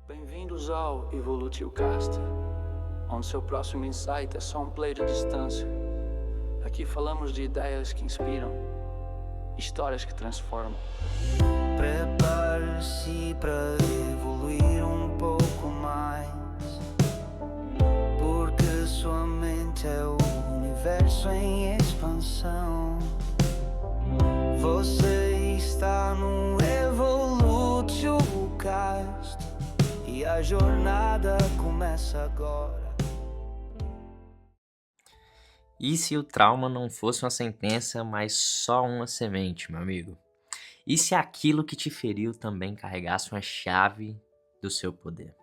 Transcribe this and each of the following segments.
Bem-vindos ao Evolutio Cast, onde seu próximo insight é só um play de distância. Aqui falamos de ideias que inspiram, histórias que transformam. Prepare-se para evoluir um pouco mais, porque sua mente é o universo em expansão. Você está no Evolutio Cast e a jornada começa agora. E se o trauma não fosse uma sentença, mas só uma semente, meu amigo? E se aquilo que te feriu também carregasse uma chave do seu poder?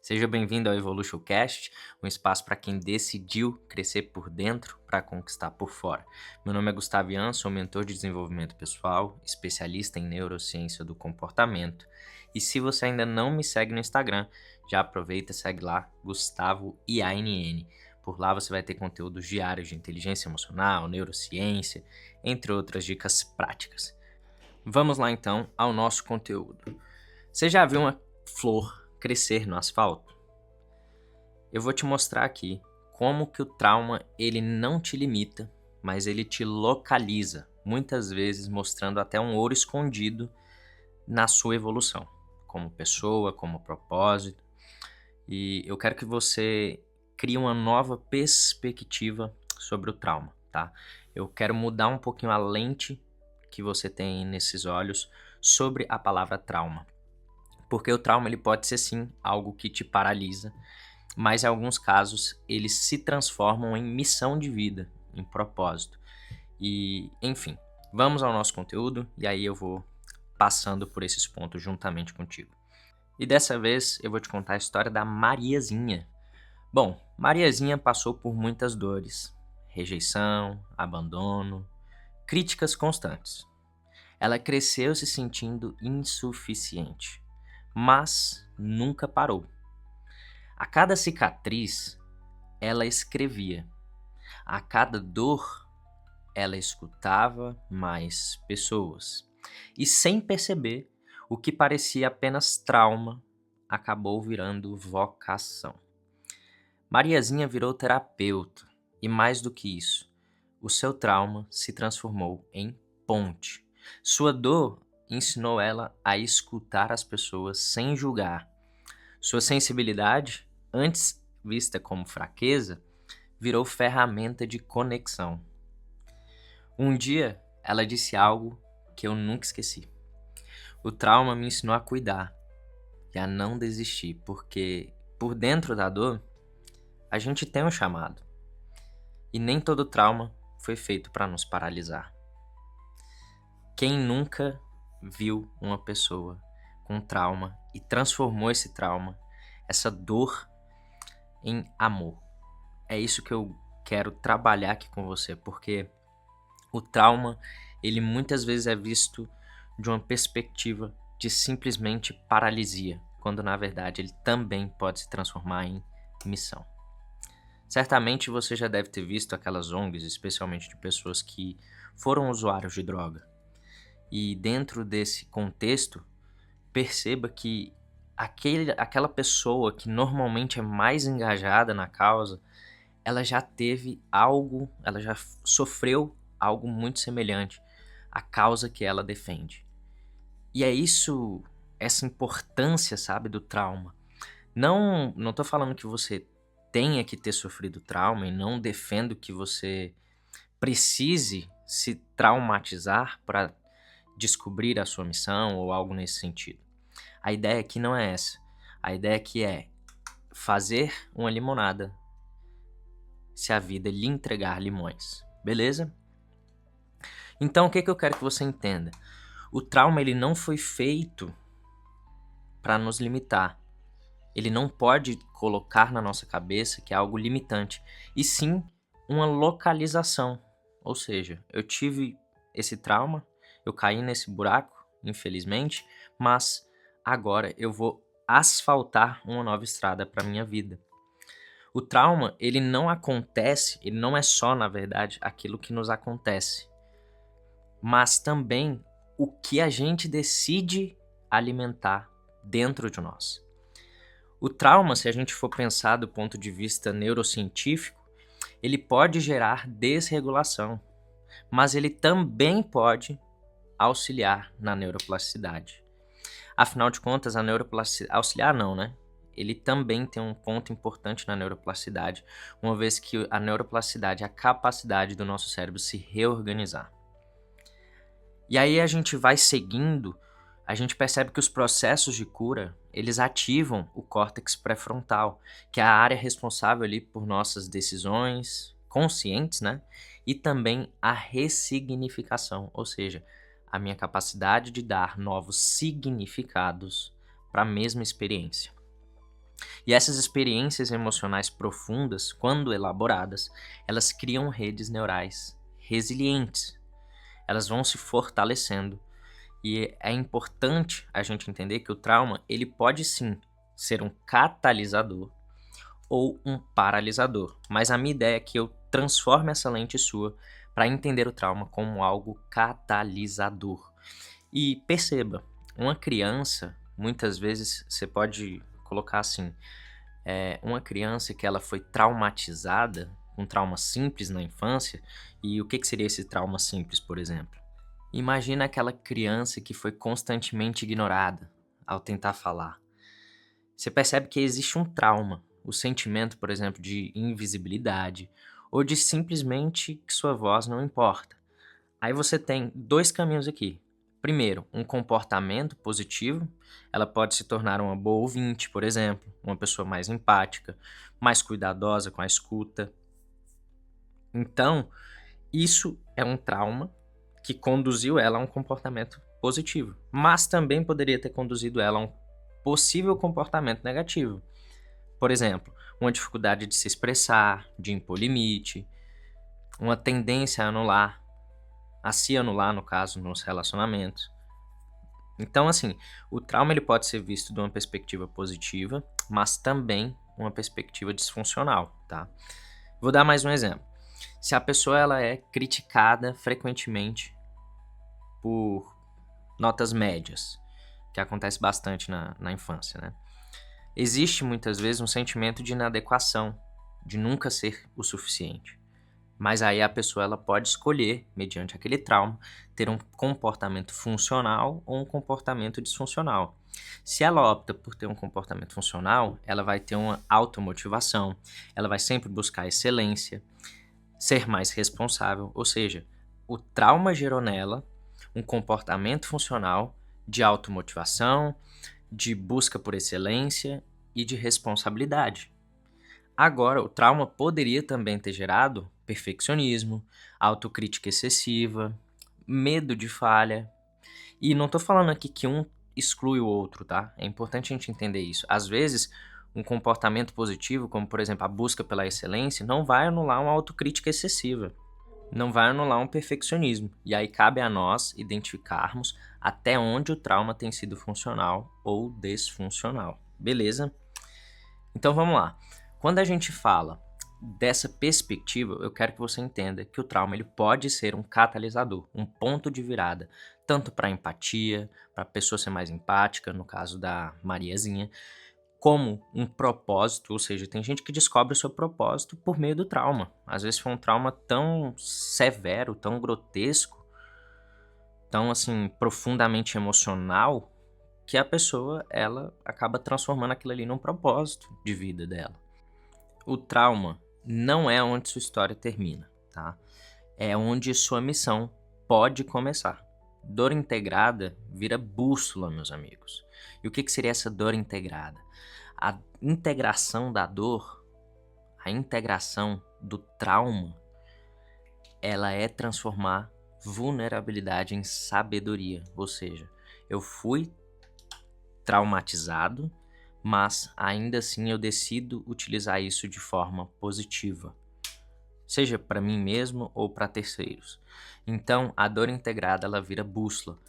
Seja bem-vindo ao Evolution Cast, um espaço para quem decidiu crescer por dentro para conquistar por fora. Meu nome é Gustavo Ian, sou mentor de desenvolvimento pessoal, especialista em neurociência do comportamento. E se você ainda não me segue no Instagram, já aproveita e segue lá, Gustavo IANN. Por lá você vai ter conteúdos diários de inteligência emocional, neurociência, entre outras dicas práticas. Vamos lá então ao nosso conteúdo. Você já viu uma flor crescer no asfalto? Eu vou te mostrar aqui como que o trauma ele não te limita, mas ele te localiza, muitas vezes mostrando até um ouro escondido na sua evolução, como pessoa, como propósito. E eu quero que você crie uma nova perspectiva sobre o trauma, tá? Eu quero mudar um pouquinho a lente que você tem nesses olhos sobre a palavra trauma. Porque o trauma ele pode ser sim algo que te paralisa, mas em alguns casos eles se transformam em missão de vida, em propósito. E, enfim, vamos ao nosso conteúdo e aí eu vou passando por esses pontos juntamente contigo. E dessa vez eu vou te contar a história da Mariazinha. Bom, Mariazinha passou por muitas dores, rejeição, abandono, críticas constantes. Ela cresceu se sentindo insuficiente, mas nunca parou. A cada cicatriz, ela escrevia. A cada dor, ela escutava mais pessoas. E sem perceber, o que parecia apenas trauma acabou virando vocação. Mariazinha virou terapeuta e, mais do que isso, o seu trauma se transformou em ponte. Sua dor ensinou ela a escutar as pessoas sem julgar. Sua sensibilidade, antes vista como fraqueza, virou ferramenta de conexão. Um dia, ela disse algo que eu nunca esqueci. O trauma me ensinou a cuidar e a não desistir, porque por dentro da dor, a gente tem um chamado. E nem todo trauma foi feito para nos paralisar. Quem nunca viu uma pessoa com trauma e transformou esse trauma, essa dor, em amor? É isso que eu quero trabalhar aqui com você, porque o trauma, ele muitas vezes é visto de uma perspectiva de simplesmente paralisia, quando na verdade ele também pode se transformar em missão. Certamente você já deve ter visto aquelas ONGs, especialmente de pessoas que foram usuários de droga. E dentro desse contexto, perceba que aquela pessoa que normalmente é mais engajada na causa, ela já teve algo, ela já sofreu algo muito semelhante à causa que ela defende. E é isso, essa importância, sabe, do trauma. Não tô falando que você tenha que ter sofrido trauma e não defendo que você precise se traumatizar para descobrir a sua missão ou algo nesse sentido. A ideia aqui não é essa. A ideia aqui é fazer uma limonada se a vida lhe entregar limões. Beleza? Então, o que eu quero que você entenda? O trauma ele não foi feito para nos limitar. Ele não pode colocar na nossa cabeça que é algo limitante, e sim uma localização. Ou seja, eu tive esse trauma, eu caí nesse buraco, infelizmente, mas agora eu vou asfaltar uma nova estrada para minha vida. O trauma, ele não acontece, ele não é só, na verdade, aquilo que nos acontece, mas também o que a gente decide alimentar dentro de nós. O trauma, se a gente for pensar do ponto de vista neurocientífico, ele pode gerar desregulação, mas ele também pode auxiliar na neuroplasticidade. Afinal de contas, a neuroplasticidade... Auxiliar não, né? Ele também tem um ponto importante na neuroplasticidade, uma vez que a neuroplasticidade é a capacidade do nosso cérebro se reorganizar. E aí a gente vai seguindo, a gente percebe que os processos de cura, eles ativam o córtex pré-frontal, que é a área responsável ali por nossas decisões conscientes, né? E também a ressignificação, ou seja, a minha capacidade de dar novos significados para a mesma experiência. E essas experiências emocionais profundas, quando elaboradas, elas criam redes neurais resilientes. Elas vão se fortalecendo. E é importante a gente entender que o trauma, ele pode sim ser um catalisador ou um paralisador. Mas a minha ideia é que eu transforme essa lente sua para entender o trauma como algo catalisador. E perceba, uma criança, muitas vezes você pode colocar assim, uma criança que ela foi traumatizada, um trauma simples na infância, e o que seria esse trauma simples, por exemplo? Imagina aquela criança que foi constantemente ignorada ao tentar falar. Você percebe que existe um trauma, o sentimento, por exemplo, de invisibilidade, ou de simplesmente que sua voz não importa. Aí você tem dois caminhos aqui. Primeiro, um comportamento positivo. Ela pode se tornar uma boa ouvinte, por exemplo, uma pessoa mais empática, mais cuidadosa com a escuta. Então, isso é um trauma que conduziu ela a um comportamento positivo, mas também poderia ter conduzido ela a um possível comportamento negativo. Por exemplo, uma dificuldade de se expressar, de impor limite, uma tendência a se anular, no caso, nos relacionamentos. Então, assim, o trauma ele pode ser visto de uma perspectiva positiva, mas também uma perspectiva disfuncional, tá? Vou dar mais um exemplo. Se a pessoa ela é criticada frequentemente por notas médias, que acontece bastante na infância, né? Existe muitas vezes um sentimento de inadequação, de nunca ser o suficiente. Mas aí a pessoa ela pode escolher, mediante aquele trauma, ter um comportamento funcional ou um comportamento disfuncional. Se ela opta por ter um comportamento funcional, ela vai ter uma automotivação, ela vai sempre buscar excelência, ser mais responsável, ou seja, o trauma gerou nela um comportamento funcional de automotivação, de busca por excelência e de responsabilidade. Agora, o trauma poderia também ter gerado perfeccionismo, autocrítica excessiva, medo de falha. E não tô falando aqui que um exclui o outro, tá? É importante a gente entender isso. Às vezes, um comportamento positivo, como por exemplo a busca pela excelência, não vai anular uma autocrítica excessiva. Não vai anular um perfeccionismo. E aí cabe a nós identificarmos até onde o trauma tem sido funcional ou disfuncional. Beleza? Então vamos lá. Quando a gente fala dessa perspectiva, eu quero que você entenda que o trauma ele pode ser um catalisador, um ponto de virada, tanto para empatia, para a pessoa ser mais empática, no caso da Mariazinha, como um propósito, ou seja, tem gente que descobre o seu propósito por meio do trauma. Às vezes foi um trauma tão severo, tão grotesco, tão assim profundamente emocional, que a pessoa ela acaba transformando aquilo ali num propósito de vida dela. O trauma não é onde sua história termina, tá? É onde sua missão pode começar. Dor integrada vira bússola, meus amigos. E o que seria essa dor integrada? A integração da dor, a integração do trauma, ela é transformar vulnerabilidade em sabedoria. Ou seja, eu fui traumatizado, mas ainda assim eu decido utilizar isso de forma positiva, seja para mim mesmo ou para terceiros. Então, a dor integrada ela vira bússola.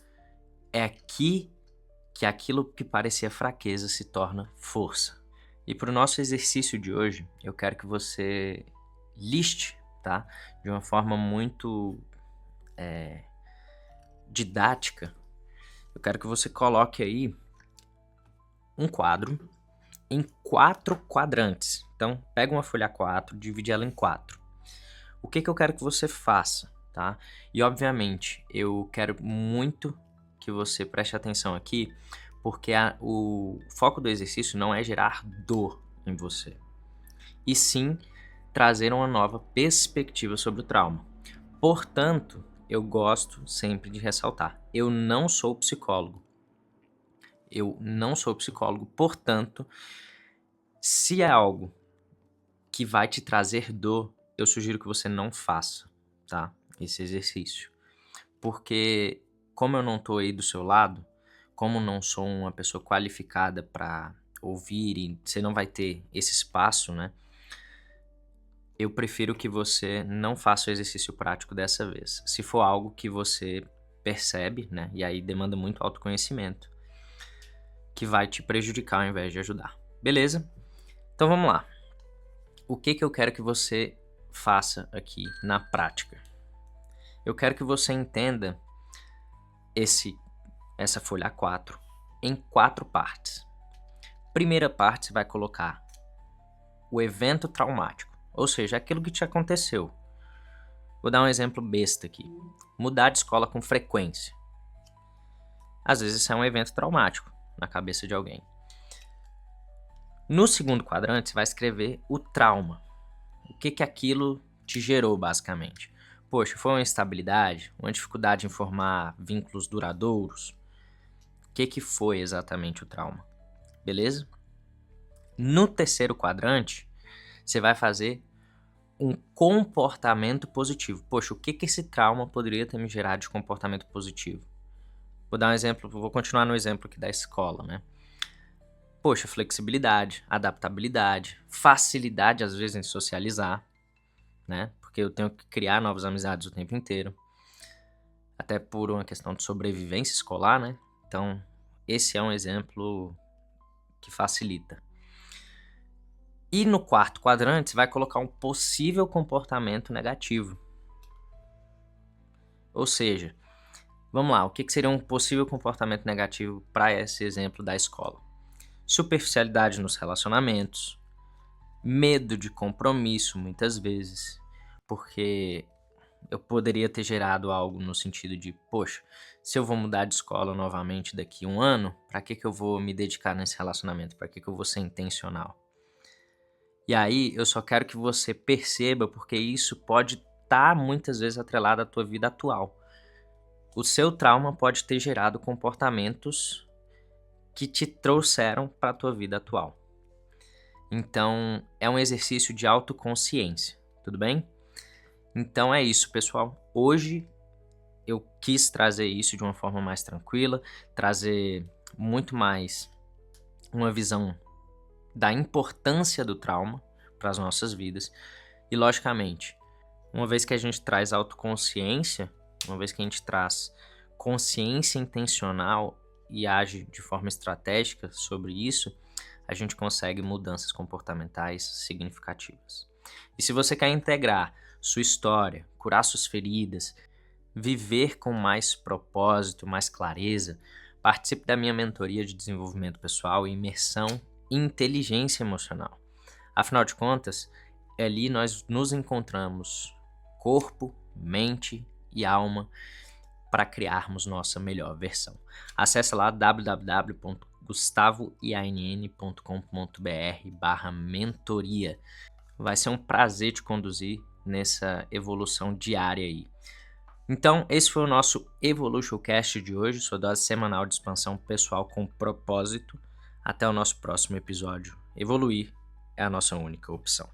É aqui que aquilo que parecia fraqueza se torna força. E para o nosso exercício de hoje, eu quero que você liste, tá? De uma forma muito didática. Eu quero que você coloque aí um quadro em 4 quadrantes. Então, pega uma folha A4, divide ela em 4. O que eu quero que você faça, tá? E, obviamente, eu quero muito que você preste atenção aqui, porque o foco do exercício não é gerar dor em você, e sim trazer uma nova perspectiva sobre o trauma. Portanto, eu gosto sempre de ressaltar, eu não sou psicólogo. Portanto, se é algo que vai te trazer dor, eu sugiro que você não faça, tá? Esse exercício. Porque como eu não tô aí do seu lado, como não sou uma pessoa qualificada para ouvir e você não vai ter esse espaço, né? Eu prefiro que você não faça o exercício prático dessa vez. Se for algo que você percebe, né? E aí demanda muito autoconhecimento, que vai te prejudicar ao invés de ajudar. Beleza? Então vamos lá. O que eu quero que você faça aqui na prática? Eu quero que você entenda essa folha A4 em 4 partes. Primeira parte, você vai colocar o evento traumático, ou seja, aquilo que te aconteceu. Vou dar um exemplo besta aqui. Mudar de escola com frequência. Às vezes isso é um evento traumático na cabeça de alguém. No segundo quadrante, você vai escrever o trauma. O que aquilo te gerou, basicamente. Poxa, foi uma instabilidade, uma dificuldade em formar vínculos duradouros? O que foi exatamente o trauma? Beleza? No terceiro quadrante, você vai fazer um comportamento positivo. Poxa, o que esse trauma poderia ter me gerado de comportamento positivo? Vou dar um exemplo, vou continuar no exemplo aqui da escola, né? Poxa, flexibilidade, adaptabilidade, facilidade às vezes em socializar, né? Porque eu tenho que criar novas amizades o tempo inteiro. Até por uma questão de sobrevivência escolar, né? Então, esse é um exemplo que facilita. E no quarto quadrante, você vai colocar um possível comportamento negativo. Ou seja, vamos lá, o que seria um possível comportamento negativo para esse exemplo da escola? Superficialidade nos relacionamentos, medo de compromisso muitas vezes, porque eu poderia ter gerado algo no sentido de, poxa, se eu vou mudar de escola novamente daqui a um ano, para que eu vou me dedicar nesse relacionamento? Para que eu vou ser intencional? E aí eu só quero que você perceba, porque isso pode estar muitas vezes atrelado à tua vida atual. O seu trauma pode ter gerado comportamentos que te trouxeram para a tua vida atual. Então, é um exercício de autoconsciência, tudo bem? Então é isso, pessoal. Hoje eu quis trazer isso de uma forma mais tranquila, trazer muito mais uma visão da importância do trauma para as nossas vidas. E, logicamente, uma vez que a gente traz autoconsciência, uma vez que a gente traz consciência intencional e age de forma estratégica sobre isso, a gente consegue mudanças comportamentais significativas. E se você quer integrar sua história, curar suas feridas, viver com mais propósito, mais clareza, participe da minha mentoria de desenvolvimento pessoal e imersão em inteligência emocional. Afinal de contas, ali nós nos encontramos corpo, mente e alma para criarmos nossa melhor versão. Acesse lá www.gustavoiann.com.br/mentoria. Vai ser um prazer te conduzir nessa evolução diária aí. Então, esse foi o nosso Evolution Cast de hoje, sua dose semanal de expansão pessoal com propósito. Até o nosso próximo episódio. Evoluir é a nossa única opção.